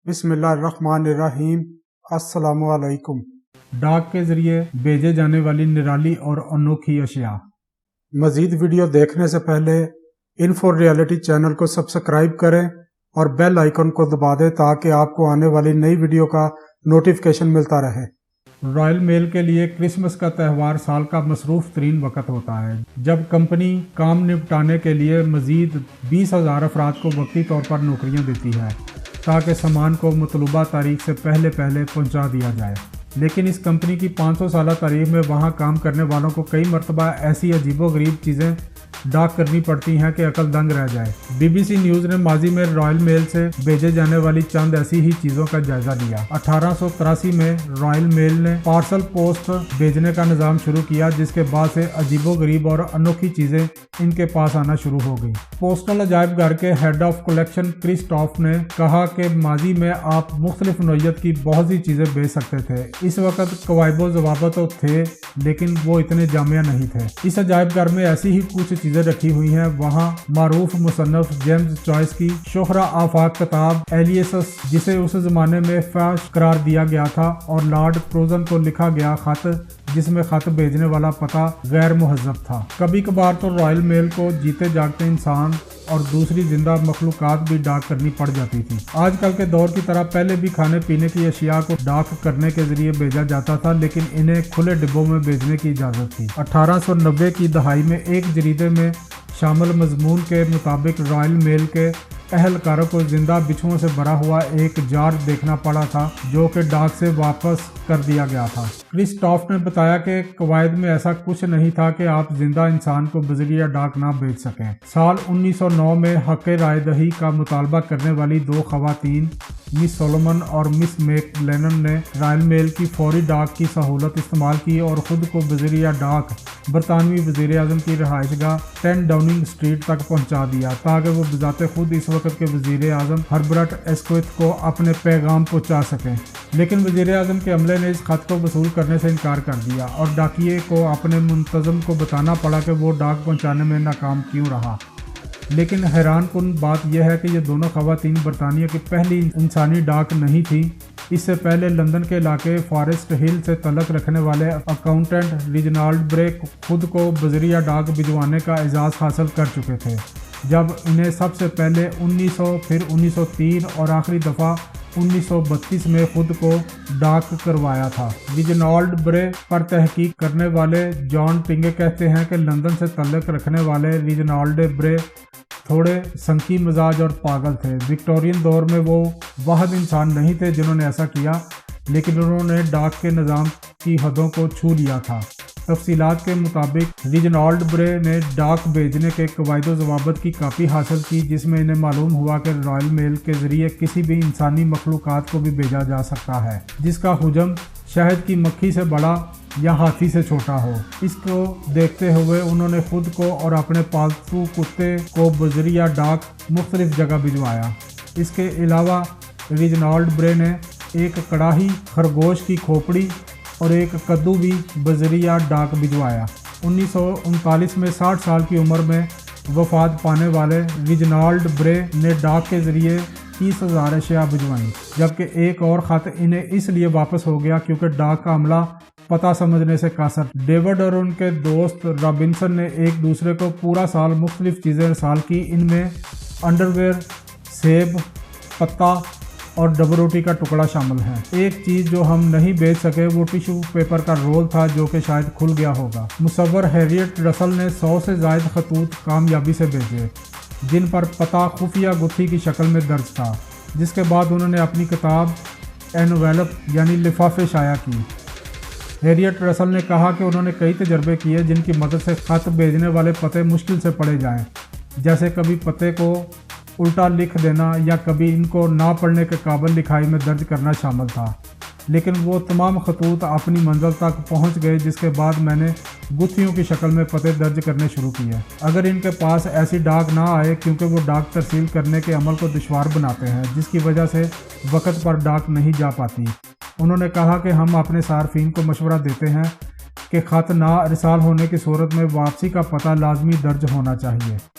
بسم اللہ الرحمن الرحیم۔ السلام علیکم۔ ڈاک کے ذریعے بھیجے جانے والی نرالی اور انوکھی اشیاء۔ مزید ویڈیو دیکھنے سے پہلے انفو ریئلٹی چینل کو سبسکرائب کریں اور بیل آئیکن کو دبا دیں تاکہ آپ کو آنے والی نئی ویڈیو کا نوٹیفیکیشن ملتا رہے۔ رائل میل کے لیے کرسمس کا تہوار سال کا مصروف ترین وقت ہوتا ہے، جب کمپنی کام نپٹانے کے لیے مزید 20,000 افراد کو وقتی طور پر نوکریاں دیتی ہے تاکہ سامان کو مطلوبہ تاریخ سے پہلے پہنچا دیا جائے۔ لیکن اس کمپنی کی 500 سالہ تاریخ میں وہاں کام کرنے والوں کو کئی مرتبہ ایسی عجیب و غریب چیزیں ڈاک کرنی پڑتی ہیں کہ عقل دنگ رہ جائے۔ بی بی سی نیوز نے ماضی میں رائل میل سے بھیجے جانے والی چند ایسی ہی چیزوں کا جائزہ لیا۔ 1883 میں رائل میل نے پارسل پوسٹ بھیجنے کا نظام شروع کیا، جس کے بعد سے عجیب و غریب اور انوکھی چیزیں ان کے پاس آنا شروع ہو گئی۔ پوسٹل عجائب گھر کے ہیڈ آف کلیکشن کرسٹوف نے کہا کہ ماضی میں آپ مختلف نوعیت کی بہت سی چیزیں بھیج سکتے تھے۔ اس وقت قواعد و ضوابط تو تھے، لیکن وہ اتنے جامع نہیں تھے۔ اس عجائب گھر میں ایسی ہی کچھ چیزیں رکھی ہوئی ہیں۔ وہاں معروف مصنف جیمز جوائس کی شہرہ آفاق کتاب ایلیسس، جسے اس زمانے میں فحش قرار دیا گیا تھا، اور لارڈ کروزن کو لکھا گیا خط، جس میں خط بھیجنے والا پتہ غیر مہذب تھا۔ کبھی کبھار تو رائل میل کو جیتے جاگتے انسان اور دوسری زندہ مخلوقات بھی ڈاک کرنی پڑ جاتی تھی۔ آج کل کے دور کی طرح پہلے بھی کھانے پینے کی اشیاء کو ڈاک کرنے کے ذریعے بھیجا جاتا تھا، لیکن انہیں کھلے ڈبوں میں بھیجنے کی اجازت تھی۔ 1890 کی دہائی میں ایک جریدے میں شامل مضمون کے مطابق رائل میل کے اہلکاروں کو زندہ بچھوؤں سے بھرا ہوا ایک جار دیکھنا پڑا تھا، جو کہ ڈاک سے واپس کر دیا گیا تھا۔ کرسٹوف نے بتایا کہ قواعد میں ایسا کچھ نہیں تھا کہ آپ زندہ انسان کو بذریعہ ڈاک نہ بھیج سکیں۔ سال 1909 میں حق رائے دہی کا مطالبہ کرنے والی دو خواتین، مس سولومن اور مس میک لینن نے رائل میل کی فوری ڈاک کی سہولت استعمال کی اور خود کو بذریعہ ڈاک برطانوی وزیر اعظم کی رہائش گاہ 10 ڈاؤننگ اسٹریٹ تک پہنچا دیا، تاکہ وہ بذات خود اس وقت کے وزیر اعظم ہربرٹ اسکوتھ کو اپنے پیغام پہنچا سکیں۔ لیکن وزیر اعظم کے عملے نے اس خط کو وصول کرنے سے انکار کر دیا، اور ڈاکیے کو اپنے منتظم کو بتانا پڑا کہ وہ ڈاک پہنچانے میں ناکام کیوں رہا۔ لیکن حیران کن بات یہ ہے کہ یہ دونوں خواتین برطانیہ کی پہلی انسانی ڈاک نہیں تھیں۔ اس سے پہلے لندن کے علاقے فارسٹ ہل سے تعلق رکھنے والے اکاؤنٹنٹ ریجنالڈ برے خود کو بذریعہ ڈاک بھجوانے کا اعزاز حاصل کر چکے تھے، جب انہیں سب سے پہلے 1900، پھر 1903 اور آخری دفعہ 1932 میں خود کو ڈاک کروایا تھا۔ ریجنالڈ برے پر تحقیق کرنے والے جان پنگے کہتے ہیں کہ لندن سے تعلق رکھنے والے ریجنالڈ برے تھوڑے سنکی مزاج اور پاگل تھے۔ وکٹورین دور میں وہ واحد انسان نہیں تھے جنہوں نے ایسا کیا، لیکن انہوں نے ڈاک کے نظام کی حدوں کو چھو لیا تھا۔ تفصیلات کے مطابق ریجنالڈ برے نے ڈاک بھیجنے کے قواعد و ضوابط کی کاپی حاصل کی، جس میں انہیں معلوم ہوا کہ رائل میل کے ذریعے کسی بھی انسانی مخلوقات کو بھی بھیجا جا سکتا ہے جس کا حجم شہد کی مکھی سے بڑا یا ہاتھی سے چھوٹا ہو۔ اس کو دیکھتے ہوئے انہوں نے خود کو اور اپنے پالتو کتے کو بذریعہ ڈاک مختلف جگہ بھجوایا۔ اس کے علاوہ ریجنالڈ برے نے ایک کڑاہی، خرگوش کی کھوپڑی اور ایک کدو بھی بذریعہ ڈاک بھجوایا۔ 1939 میں 60 سال کی عمر میں وفات پانے والے ریجنالڈ برے نے ڈاک کے ذریعے 30,000 اشیاء بھجوائیں، جبکہ ایک اور خط انہیں اس لیے واپس ہو گیا کیونکہ ڈاک کا عملہ پتہ سمجھنے سے قاصر۔ ڈیوڈ اور ان کے دوست رابنسن نے ایک دوسرے کو پورا سال مختلف چیزیں ارسال کی۔ ان میں انڈرویئر، سیب، پتا اور ڈبل روٹی کا ٹکڑا شامل ہے۔ ایک چیز جو ہم نہیں بھیج سکے وہ ٹیشو پیپر کا رول تھا، جو کہ شاید کھل گیا ہوگا۔ مصور ہیریٹ رسل نے 100 سے زائد خطوط کامیابی سے بھیجے، جن پر پتہ خفیہ گتھی کی شکل میں درج تھا، جس کے بعد انہوں نے اپنی کتاب اینویلپ یعنی لفافے شائع کی۔ ہیریٹ رسل نے کہا کہ انہوں نے کئی تجربے کیے جن کی مدد سے خط بھیجنے والے پتے مشکل سے پڑھے جائیں، جیسے کبھی پتے کو الٹا لکھ دینا یا کبھی ان کو نہ پڑھنے کے قابل لکھائی میں درج کرنا شامل تھا۔ لیکن وہ تمام خطوط اپنی منزل تک پہنچ گئے، جس کے بعد میں نے گتھیوں کی شکل میں پتے درج کرنے شروع کیے۔ اگر ان کے پاس ایسی ڈاک نہ آئے، کیونکہ وہ ڈاک ترسیل کرنے کے عمل کو دشوار بناتے ہیں، جس کی وجہ سے وقت پر ڈاک نہیں جا پاتی۔ انہوں نے کہا کہ ہم اپنے صارفین کو مشورہ دیتے ہیں کہ خط نہ ارسال ہونے کی صورت میں واپسی کا پتہ لازمی درج ہونا چاہیے۔